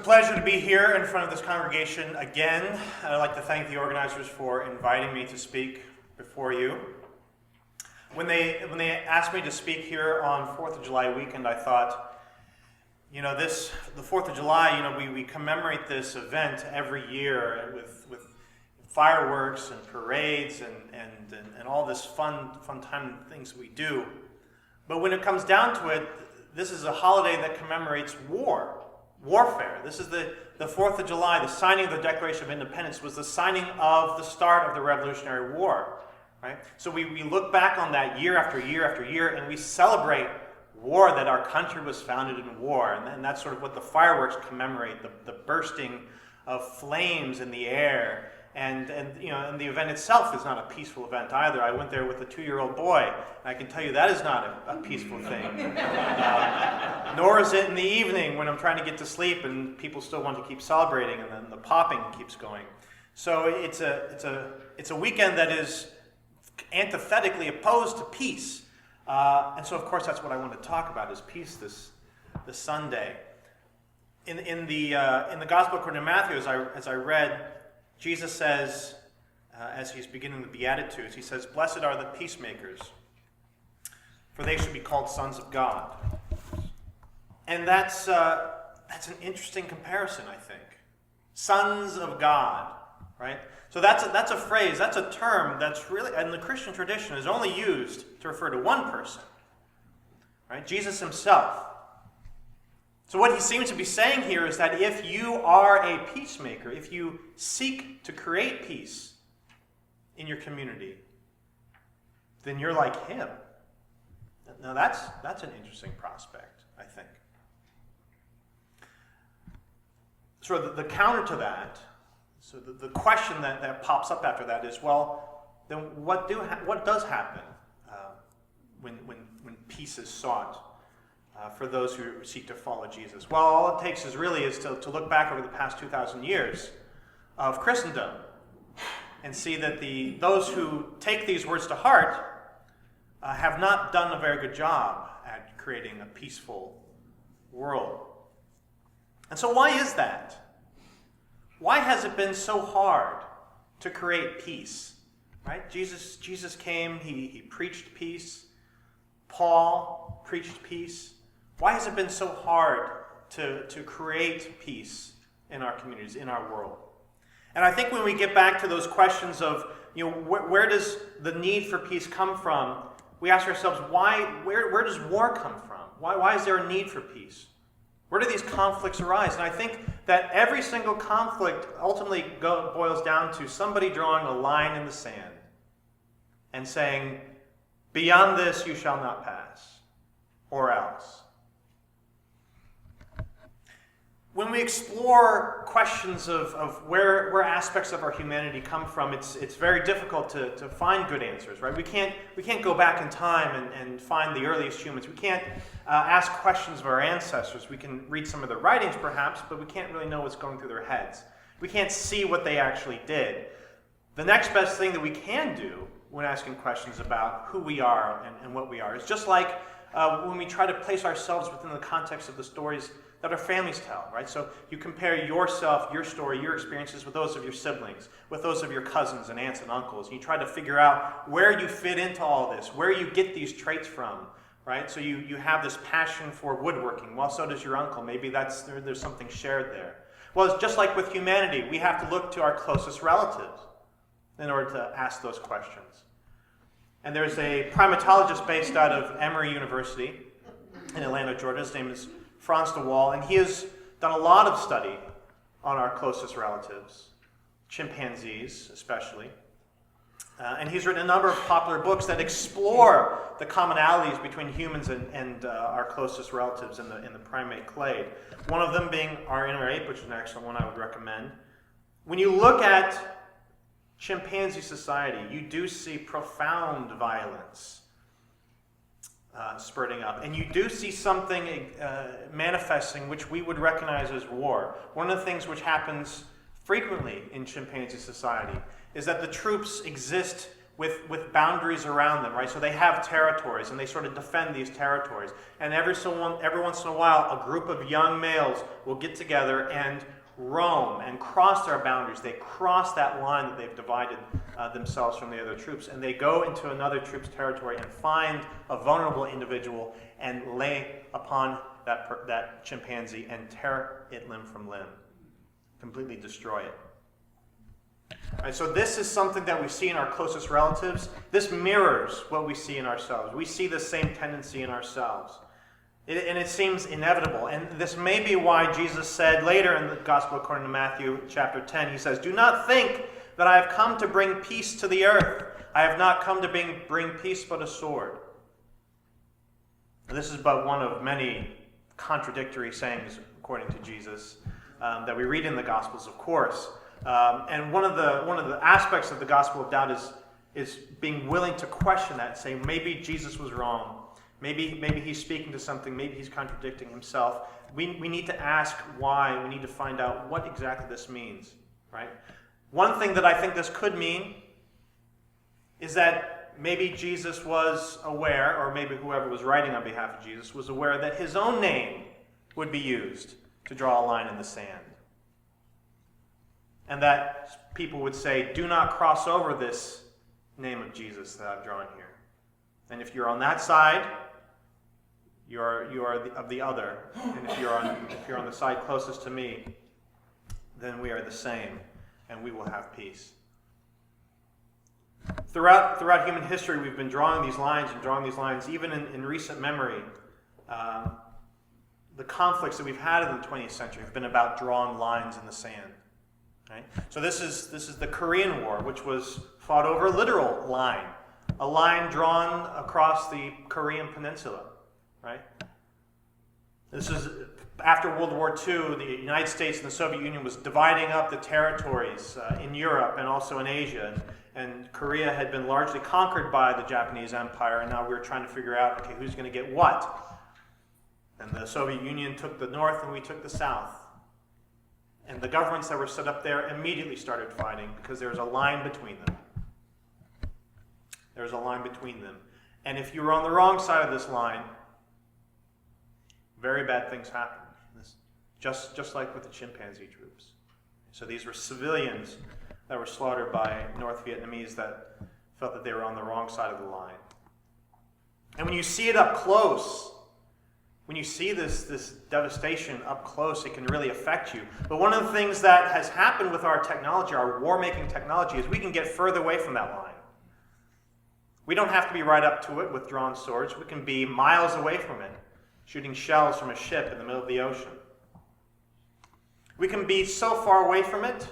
pleasure to be here in front of this congregation again. I'd like to thank the organizers for inviting me to speak before you. When they asked me to speak here on 4th of July weekend, I thought, the 4th of July, we commemorate this event every year with fireworks and parades and all this fun time things we do. But when it comes down to it, this is a holiday that commemorates warfare. This is the 4th of July. The signing of the Declaration of Independence was the signing of the start of the Revolutionary War. Right? So we look back on that year after year after year, and we celebrate war, that our country was founded in war. And that's sort of what the fireworks commemorate, the bursting of flames in the air. And the event itself is not a peaceful event either. I went there with a 2-year-old boy, and I can tell you that is not a peaceful thing. Nor is it in the evening when I'm trying to get to sleep and people still want to keep celebrating, and then the popping keeps going. So it's a weekend that is antithetically opposed to peace. And so, of course, that's what I want to talk about, is peace this Sunday. In the Gospel according to Matthew, as I read, Jesus says, as he's beginning the Beatitudes, he says, "Blessed are the peacemakers, for they should be called sons of God." And that's an interesting comparison, I think. Sons of God, right? So that's a phrase, that's a term that's really, in the Christian tradition, is only used to refer to one person, right? Jesus himself. So what he seems to be saying here is that if you are a peacemaker, if you seek to create peace in your community, then you're like him. Now that's an interesting prospect, I think. So the counter to that, so the question that pops up after that is, well, then what does happen when peace is sought for those who seek to follow Jesus? Well, all it takes is to look back over the past 2,000 years of Christendom and see that those who take these words to heart have not done a very good job at creating a peaceful world. And so why is that? Why has it been so hard to create peace? Right? Jesus came, he preached peace. Paul preached peace. Why has it been so hard to create peace in our communities, in our world? And I think when we get back to those questions of, where does the need for peace come from, we ask ourselves, where does war come from? Why is there a need for peace? Where do these conflicts arise? And I think that every single conflict ultimately boils down to somebody drawing a line in the sand and saying, "Beyond this you shall not pass," or else. When we explore questions of where aspects of our humanity come from, it's very difficult to find good answers, right? We can't go back in time and find the earliest humans. We can't ask questions of our ancestors. We can read some of their writings, perhaps, but we can't really know what's going through their heads. We can't see what they actually did. The next best thing that we can do when asking questions about who we are and what we are is just like when we try to place ourselves within the context of the stories that our families tell, right? So you compare yourself, your story, your experiences with those of your siblings, with those of your cousins and aunts and uncles. And you try to figure out where you fit into all this, where you get these traits from, right? So you have this passion for woodworking. Well, so does your uncle. Maybe there's something shared there. Well, it's just like with humanity. We have to look to our closest relatives in order to ask those questions. And there's a primatologist based out of Emory University in Atlanta, Georgia. His name is Franz de Waal, and he has done a lot of study on our closest relatives, chimpanzees especially. And he's written a number of popular books that explore the commonalities between humans and our closest relatives in the primate clade. One of them being our inner ape, which is an excellent one I would recommend. When you look at chimpanzee society, you do see profound violence spurting up. And you do see something manifesting which we would recognize as war. One of the things which happens frequently in chimpanzee society is that the troops exist with boundaries around them, right? So they have territories, and they sort of defend these territories. And every once in a while, a group of young males will get together and roam and cross their boundaries. They cross that line that they've divided themselves from the other troops, and they go into another troop's territory and find a vulnerable individual and lay upon that chimpanzee and tear it limb from limb, completely destroy it. Right, so this is something that we see in our closest relatives. This mirrors what we see in ourselves. We see the same tendency in ourselves. And it seems inevitable. And this may be why Jesus said later in the Gospel according to Matthew chapter 10, he says, "Do not think that I have come to bring peace to the earth. I have not come to bring peace but a sword." And this is but one of many contradictory sayings according to Jesus that we read in the Gospels, of course. And one of the aspects of the gospel of doubt is being willing to question that and say, maybe Jesus was wrong. Maybe he's speaking to something. Maybe he's contradicting himself. We need to ask why. We need to find out what exactly this means, right? One thing that I think this could mean is that maybe Jesus was aware, or maybe whoever was writing on behalf of Jesus was aware that his own name would be used to draw a line in the sand. And that people would say, do not cross over this name of Jesus that I've drawn here. And if you're on that side, you are of the other. And if you're on the side closest to me, then we are the same, and we will have peace. Throughout human history, we've been drawing these lines, even in recent memory. The conflicts that we've had in the 20th century have been about drawing lines in the sand. Right? So this is the Korean War, which was fought over a literal line, a line drawn across the Korean peninsula. Right? This is after World War II. The United States and the Soviet Union was dividing up the territories in Europe and also in Asia, and Korea had been largely conquered by the Japanese Empire, and now we were trying to figure out, okay, who's going to get what? And the Soviet Union took the north, and we took the south. And the governments that were set up there immediately started fighting because there was a line between them. There was a line between them. And if you were on the wrong side of this line, very bad things happened. Just like with the chimpanzee troops. So these were civilians that were slaughtered by North Vietnamese that felt that they were on the wrong side of the line. And when you see it up close, when you see this devastation up close, it can really affect you. But one of the things that has happened with our technology, our war-making technology, is we can get further away from that line. We don't have to be right up to it with drawn swords. We can be miles away from it, shooting shells from a ship in the middle of the ocean. We can be so far away from it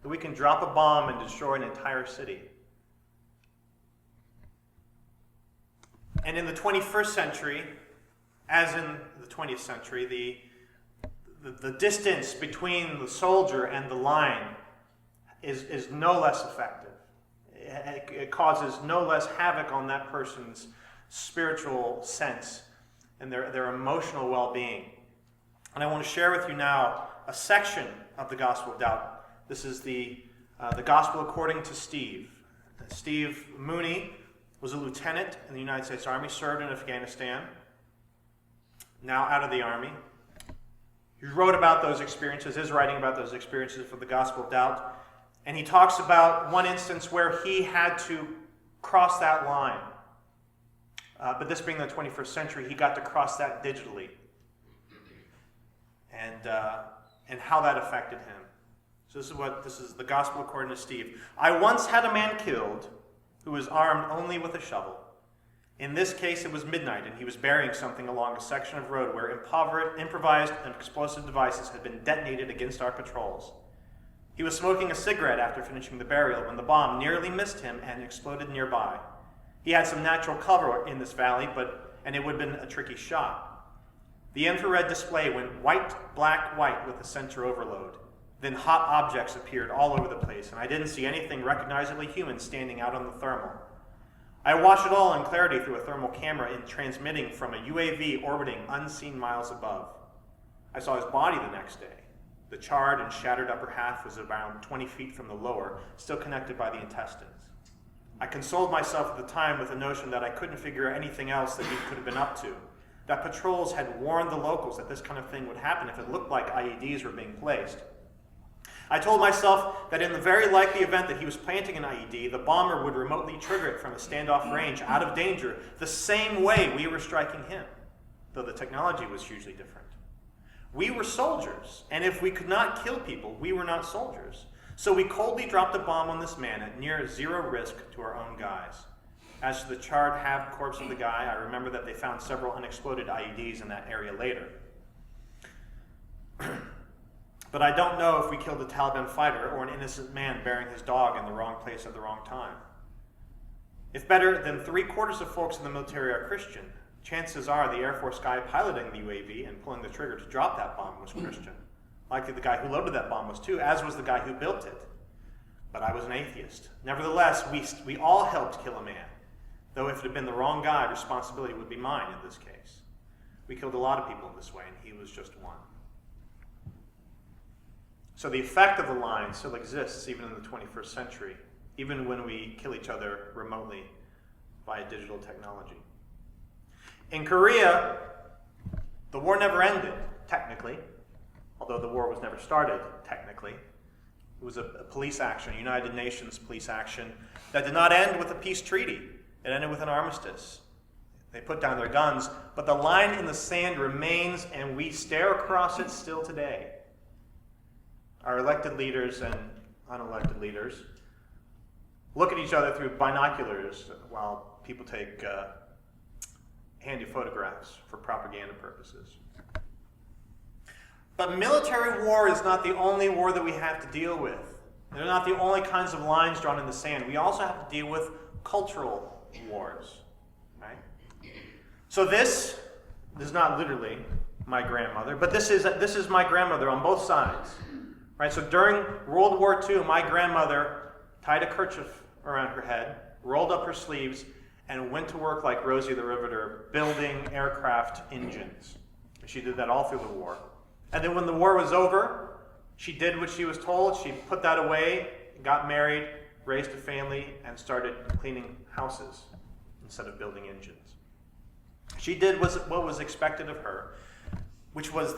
that we can drop a bomb and destroy an entire city. And in the 21st century, as in the 20th century, the distance between the soldier and the line is no less effective. It causes no less havoc on that person's spiritual sense and their emotional well-being. And I want to share with you now a section of the Gospel of Doubt. This is the Gospel according to Steve. Steve Mooney was a lieutenant in the United States Army, served in Afghanistan, now out of the Army. He wrote about those experiences, is writing about those experiences for the Gospel of Doubt. And he talks about one instance where he had to cross that line. But this being the 21st century, he got to cross that digitally. And how that affected him. So this is the Gospel according to Steve. I once had a man killed who was armed only with a shovel. In this case, it was midnight, and he was burying something along a section of road where improvised and explosive devices had been detonated against our patrols. He was smoking a cigarette after finishing the burial when the bomb nearly missed him and exploded nearby. He had some natural cover in this valley, and it would have been a tricky shot. The infrared display went white, black, white with a sensor overload. Then hot objects appeared all over the place, and I didn't see anything recognizably human standing out on the thermal. I watched it all in clarity through a thermal camera and transmitting from a UAV orbiting unseen miles above. I saw his body the next day. The charred and shattered upper half was around 20 feet from the lower, still connected by the intestines. I consoled myself at the time with the notion that I couldn't figure anything else that he could have been up to. That patrols had warned the locals that this kind of thing would happen if it looked like IEDs were being placed. I told myself that in the very likely event that he was planting an IED, the bomber would remotely trigger it from a standoff range, out of danger, the same way we were striking him, though the technology was hugely different. We were soldiers, and if we could not kill people, we were not soldiers. So we coldly dropped a bomb on this man at near zero risk to our own guys. As to the charred, halved corpse of the guy, I remember that they found several unexploded IEDs in that area later. But I don't know if we killed a Taliban fighter or an innocent man burying his dog in the wrong place at the wrong time. If better than 3/4 of folks in the military are Christian, chances are the Air Force guy piloting the UAV and pulling the trigger to drop that bomb was Christian. Likely the guy who loaded that bomb was too, as was the guy who built it. But I was an atheist. Nevertheless, we all helped kill a man. Though if it had been the wrong guy, responsibility would be mine in this case. We killed a lot of people in this way, and he was just one. So the effect of the line still exists even in the 21st century, even when we kill each other remotely via digital technology. In Korea, the war never ended, technically, although the war was never started, technically. It was a police action, a United Nations police action, that did not end with a peace treaty. It ended with an armistice. They put down their guns, but the line in the sand remains, and we stare across it still today. Our elected leaders and unelected leaders look at each other through binoculars while people take handy photographs for propaganda purposes. But military war is not the only war that we have to deal with. They're not the only kinds of lines drawn in the sand. We also have to deal with cultural wars, right? So this is not literally my grandmother, but this is my grandmother on both sides, right? So during World War II, my grandmother tied a kerchief around her head, rolled up her sleeves, and went to work like Rosie the Riveter, building aircraft engines. She did that all through the war. And then when the war was over, she did what she was told. She put that away, got married, raised a family, and started cleaning houses instead of building engines. She did what was expected of her, which was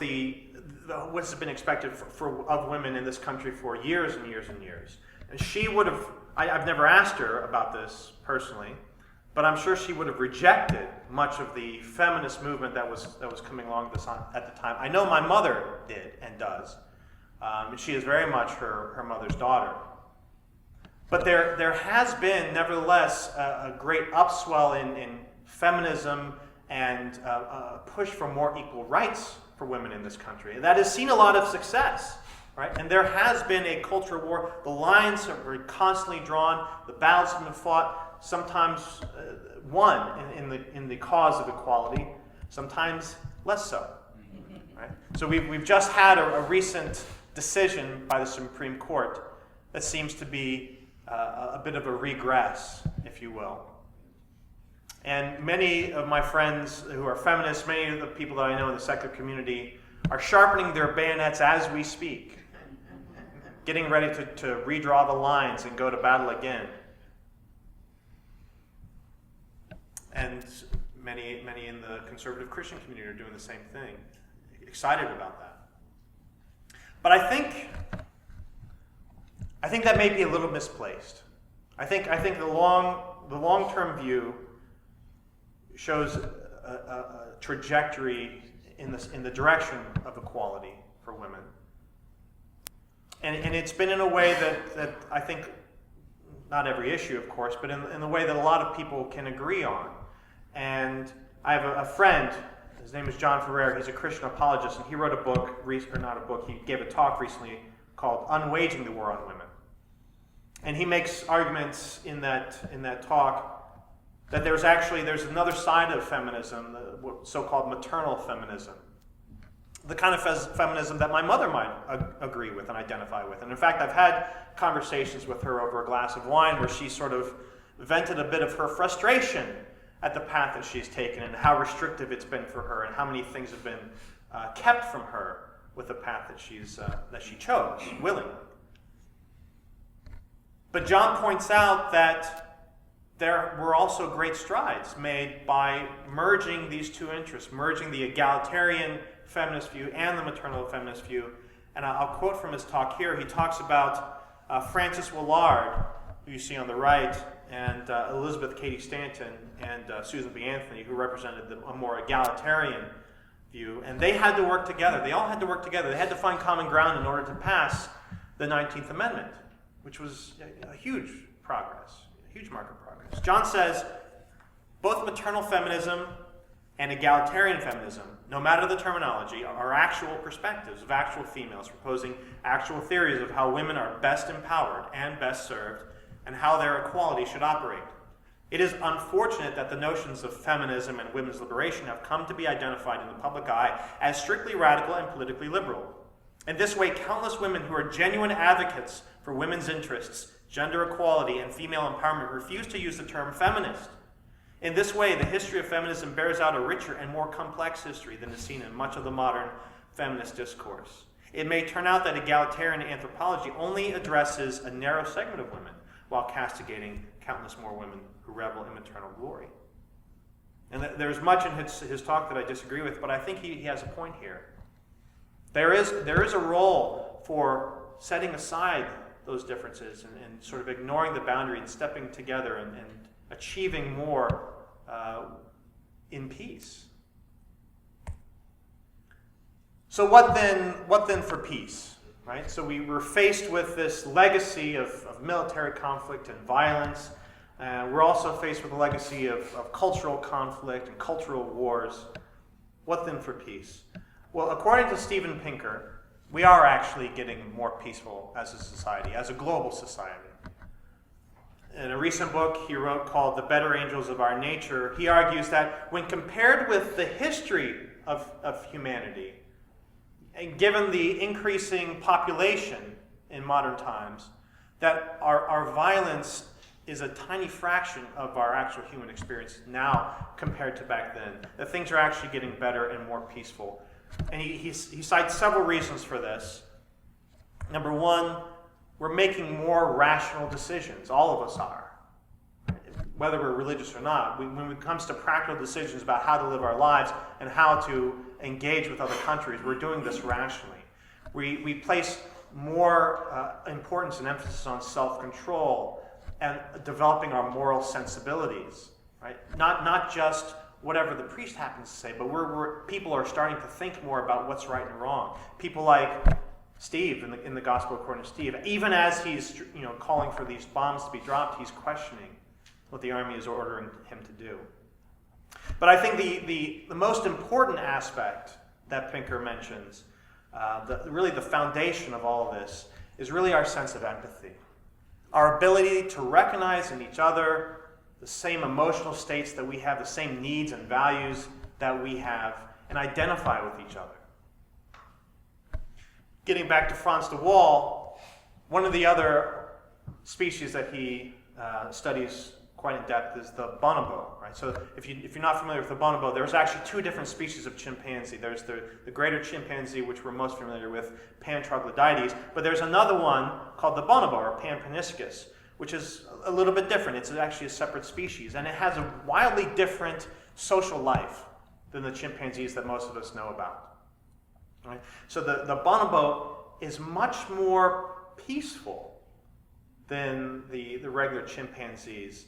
what's been expected of women in this country for years and years and years. And she would have, I've never asked her about this personally, but I'm sure she would have rejected much of the feminist movement that was coming along at the time. I know my mother did and does. She is very much her mother's daughter. But there has been, nevertheless, a great upswell in feminism and a push for more equal rights for women in this country. That has seen a lot of success, right? And there has been a culture war. The lines are constantly drawn. The battles have been fought. Sometimes won in the cause of equality. Sometimes less so, right? So we've just had a recent decision by the Supreme Court that seems to be a bit of a regress, if you will. And many of my friends who are feminists, many of the people that I know in the secular community, are sharpening their bayonets as we speak, getting ready to redraw the lines and go to battle again. And many in the conservative Christian community are doing the same thing, excited about that. But I think that may be a little misplaced. I think the long-term view shows a trajectory in the direction of equality for women, and it's been in a way that I think, not every issue, of course, but in the way that a lot of people can agree on. And I have a friend. His name is John Ferrer. He's a Christian apologist, and he wrote he gave a talk recently called "Unwaging the War on Women." And he makes arguments in that talk that there's another side of feminism, the so-called maternal feminism, the kind of feminism that my mother might agree with and identify with. And in fact, I've had conversations with her over a glass of wine where she sort of vented a bit of her frustration at the path that she's taken and how restrictive it's been for her and how many things have been kept from her with the path that she chose willingly. But John points out that there were also great strides made by merging these two interests, merging the egalitarian feminist view and the maternal feminist view. And I'll quote from his talk here. He talks about Frances Willard, who you see on the right, and Elizabeth Cady Stanton and Susan B. Anthony, who represented a more egalitarian view. And they had to work together. They all had to work together. They had to find common ground in order to pass the 19th Amendment, which was a huge progress, a huge mark of progress. John says, both maternal feminism and egalitarian feminism, no matter the terminology, are actual perspectives of actual females proposing actual theories of how women are best empowered and best served, and how their equality should operate. It is unfortunate that the notions of feminism and women's liberation have come to be identified in the public eye as strictly radical and politically liberal. In this way, countless women who are genuine advocates for women's interests, gender equality, and female empowerment refuse to use the term feminist. In this way, the history of feminism bears out a richer and more complex history than is seen in much of the modern feminist discourse. It may turn out that egalitarian anthropology only addresses a narrow segment of women, while castigating countless more women who revel in maternal glory. And there's much in his talk that I disagree with, but I think he has a point here. There is a role for setting aside those differences and sort of ignoring the boundary and stepping together and achieving more in peace. So what then for peace? Right? So we were faced with this legacy of military conflict and violence. We're also faced with a legacy of cultural conflict and cultural wars. What then for peace? Well, according to Steven Pinker, we are actually getting more peaceful as a society, as a global society. In a recent book he wrote called The Better Angels of Our Nature, he argues that when compared with the history of humanity, and given the increasing population in modern times, that our violence is a tiny fraction of our actual human experience now compared to back then. That things are actually getting better and more peaceful. And he cites several reasons for this. Number one, we're making more rational decisions. All of us are. Whether we're religious or not, when it comes to practical decisions about how to live our lives and how to engage with other countries, we're doing this rationally. We place more importance and emphasis on self-control and developing our moral sensibilities, right? Not just whatever the priest happens to say, but people are starting to think more about what's right and wrong. People like Steve in the Gospel according to Steve, even as he's calling for these bombs to be dropped, he's questioning what the army is ordering him to do. But I think the most important aspect that Pinker mentions, really the foundation of all of this, is really our sense of empathy. Our ability to recognize in each other the same emotional states that we have, the same needs and values that we have, and identify with each other. Getting back to Frans de Waal, one of the other species that he studies quite in depth is the bonobo, right? So if you're not familiar with the bonobo, there's actually two different species of chimpanzee. There's the greater chimpanzee, which we're most familiar with, Pan troglodytes, but there's another one called the bonobo, or Pan paniscus, which is a little bit different. It's actually a separate species, and it has a wildly different social life than the chimpanzees that most of us know about. Right? So the bonobo is much more peaceful than the regular chimpanzees.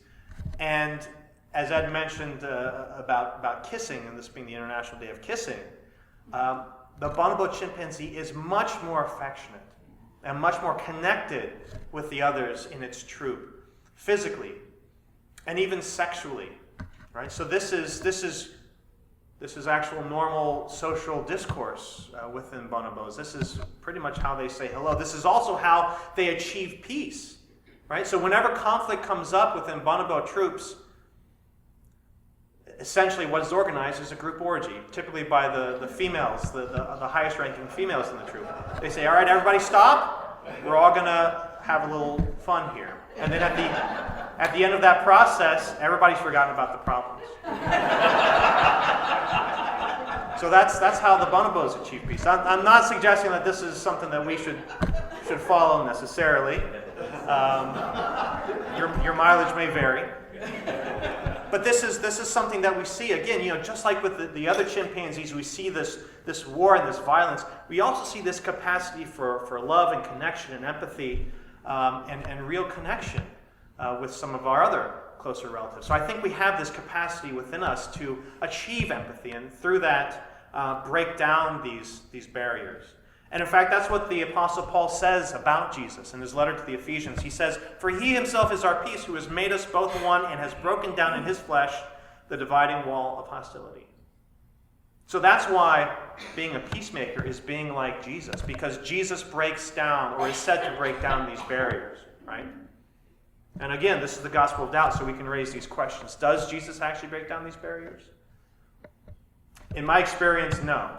And as Ed mentioned about kissing, and this being the International Day of Kissing, the bonobo chimpanzee is much more affectionate and much more connected with the others in its troop, physically and even sexually. Right? So this is actual normal social discourse within bonobos. This is pretty much how they say hello. This is also how they achieve peace. Right? So whenever conflict comes up within bonobo troops, essentially what is organized is a group orgy, typically by the females, the highest ranking females in the troop. They say, all right, everybody stop. We're all going to have a little fun here. And then at the end of that process, everybody's forgotten about the problems. So that's how the bonobos achieve peace. I'm not suggesting that this is something that we should follow necessarily. Your mileage may vary. But this is something that we see, again, just like with the other chimpanzees, we see this war and this violence. We also see this capacity for love and connection and empathy and real connection with some of our other closer relatives. So I think we have this capacity within us to achieve empathy, and through that break down these barriers. And in fact, that's what the Apostle Paul says about Jesus in his letter to the Ephesians. He says, "For he himself is our peace, who has made us both one and has broken down in his flesh the dividing wall of hostility." So that's why being a peacemaker is being like Jesus, because Jesus breaks down, or is said to break down, these barriers, right? And again, this is the gospel of doubt, so we can raise these questions. Does Jesus actually break down these barriers? In my experience, no.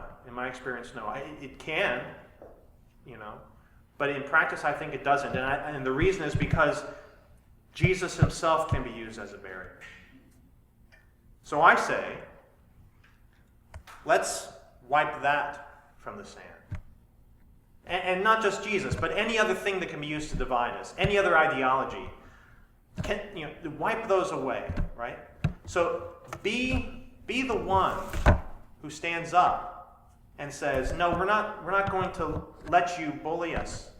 It can, but in practice, I think it doesn't. And the reason is because Jesus himself can be used as a barrier. So I say, let's wipe that from the sand. And not just Jesus, but any other thing that can be used to divide us, any other ideology, wipe those away, right? So be the one who stands up and says, no, we're not going to let you bully us,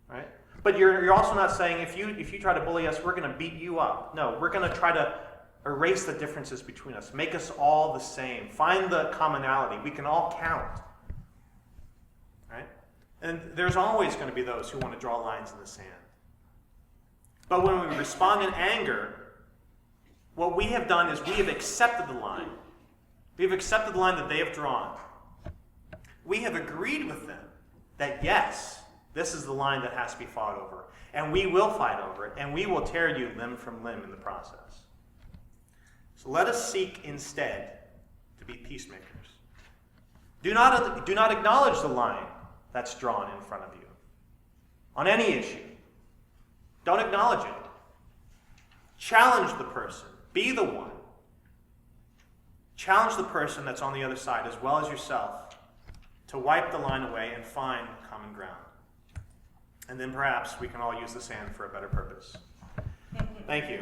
right? But you're also not saying, if you try to bully us, we're going to beat you up. No, we're going to try to erase the differences between us, make us all the same, find the commonality. We can all count, right? And there's always going to be those who want to draw lines in the sand. But when we respond in anger, what we have done is we have accepted the line. We have accepted the line that they have drawn. We have agreed with them that yes, this is the line that has to be fought over. And we will fight over it, and we will tear you limb from limb in the process. So let us seek instead to be peacemakers. Do not acknowledge the line that's drawn in front of you on any issue. Don't acknowledge it. Challenge the person. Be the one. Challenge the person that's on the other side, as well as yourself, to wipe the line away and find common ground. And then perhaps we can all use the sand for a better purpose. Thank you.